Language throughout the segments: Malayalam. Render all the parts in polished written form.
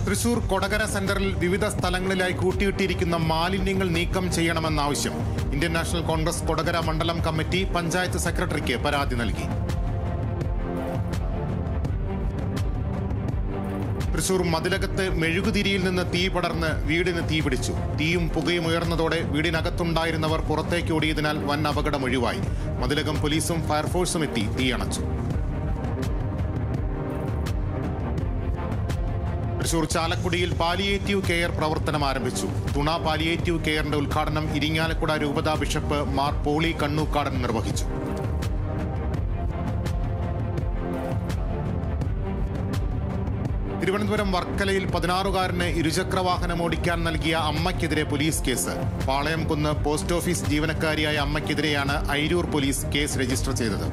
തൃശൂർ കൊടകര സെന്ററിൽ വിവിധ സ്ഥലങ്ങളിലായി കൂട്ടിയിട്ടിരിക്കുന്ന മാലിന്യങ്ങൾ നീക്കം ചെയ്യണമെന്നാവശ്യം ഇന്ത്യൻ നാഷണൽ കോൺഗ്രസ് കൊടകര മണ്ഡലം കമ്മിറ്റി പഞ്ചായത്ത് സെക്രട്ടറിക്ക് പരാതി നൽകി. തൃശൂർ മതിലകത്ത് മെഴുകുതിരിയിൽ നിന്ന് തീ പടർന്ന് വീടിന് തീപിടിച്ചു. തീയും പുകയും ഉയർന്നതോടെ വീടിനകത്തുണ്ടായിരുന്നവർ പുറത്തേക്ക് ഓടിയതിനാൽ വൻ അപകടം ഒഴിവായി. മതിലകം പോലീസും ഫയർഫോഴ്സും എത്തി തീയണച്ചു. തൃശൂർ ചാലക്കുടിയിൽ പാലിയേറ്റീവ് കെയർ പ്രവർത്തനം ആരംഭിച്ചു. തുണ പാലിയേറ്റീവ് കെയറിന്റെ ഉദ്ഘാടനം ഇരിങ്ങാലക്കുട രൂപതാ ബിഷപ്പ് മാർ പോളി കണ്ണൂക്കാടൻ നിർവഹിച്ചു. തിരുവനന്തപുരം വർക്കലയിൽ 16-കാരന് ഇരുചക്രവാഹനം ഓടിക്കാൻ നൽകിയ അമ്മയ്ക്കെതിരെ police case. Palayamkunnu post office ജീവനക്കാരിയായ അമ്മയ്ക്കെതിരെയാണ് അയിരൂർ പോലീസ് കേസ് രജിസ്റ്റർ ചെയ്തത്.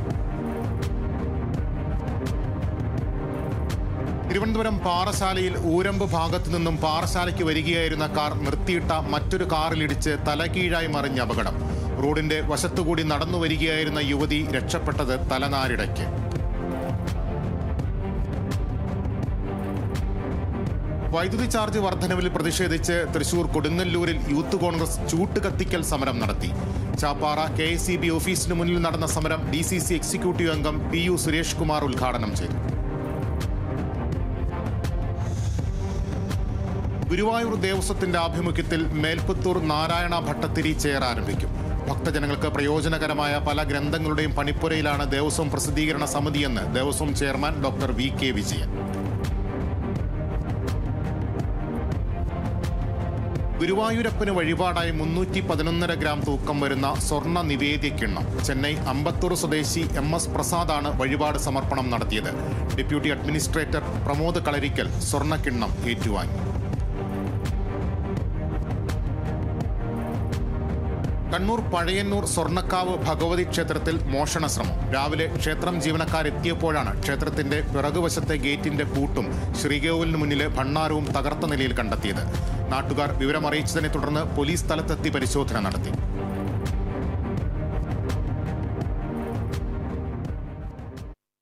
തിരുവനന്തപുരം പാറശാലയിൽ ഊരമ്പ് ഭാഗത്തു നിന്നും പാറശാലയ്ക്ക് വരികയായിരുന്ന കാർ നിർത്തിയിട്ട മറ്റൊരു കാറിലിടിച്ച് തലകീഴായി മറിഞ്ഞ അപകടം. റോഡിന്റെ വശത്തുകൂടി നടന്നു വരികയായിരുന്ന യുവതി രക്ഷപ്പെട്ടത് തലനാരിടയ്ക്ക്. വൈദ്യുതി ചാർജ് വർധനവിൽ പ്രതിഷേധിച്ച് തൃശൂർ കൊടുങ്ങല്ലൂരിൽ യൂത്ത് കോൺഗ്രസ് ചൂട്ടുകത്തിക്കൽ സമരം നടത്തി. ചാപ്പാറ KICB ഓഫീസിന് മുന്നിൽ നടന്ന സമരം DCC എക്സിക്യൂട്ടീവ് അംഗം PU സുരേഷ് കുമാർ ഉദ്ഘാടനം ചെയ്തു. ഗുരുവായൂർ ദേവസ്വത്തിന്റെ ആഭിമുഖ്യത്തിൽ മേൽപ്പത്തൂർ നാരായണ ഭട്ടത്തിരി ചെയർ ആരംഭിക്കും. ഭക്തജനങ്ങൾക്ക് പ്രയോജനകരമായ പല ഗ്രന്ഥങ്ങളുടെയും പണിപ്പുരയിലാണ് ദേവസ്വം പ്രസിദ്ധീകരണ സമിതിയെന്ന് Devaswom chairman doctor VK Vijayan. ഗുരുവായൂരപ്പന് വഴിപാടായി 311.5 ഗ്രാം തൂക്കം വരുന്ന സ്വർണ്ണ നിവേദ്യക്കിണ്ണം ചെന്നൈ അമ്പത്തൂർ സ്വദേശി MS പ്രസാദാണ് വഴിപാട് സമർപ്പണം നടത്തിയത്. ഡെപ്യൂട്ടി അഡ്മിനിസ്ട്രേറ്റർ പ്രമോദ് കളരിക്കൽ സ്വർണ്ണക്കിണ്ണം ഏറ്റുവാങ്ങി. കണ്ണൂർ പഴയന്നൂർ സ്വർണ്ണക്കാവ് ഭഗവതി ക്ഷേത്രത്തിൽ മോഷണ ശ്രമം. രാവിലെ ക്ഷേത്രം ജീവനക്കാരെത്തിയപ്പോഴാണ് ക്ഷേത്രത്തിന്റെ പിറകുവശത്തെ ഗേറ്റിന്റെ പൂട്ടും ശ്രീകോവിലിന് മുന്നിലെ ഭണ്ണാരവും തകർത്ത നിലയിൽ കണ്ടെത്തിയത്. നാട്ടുകാർ വിവരമറിയിച്ചതിനെ തുടർന്ന് പോലീസ് സ്ഥലത്തെത്തി പരിശോധന നടത്തി.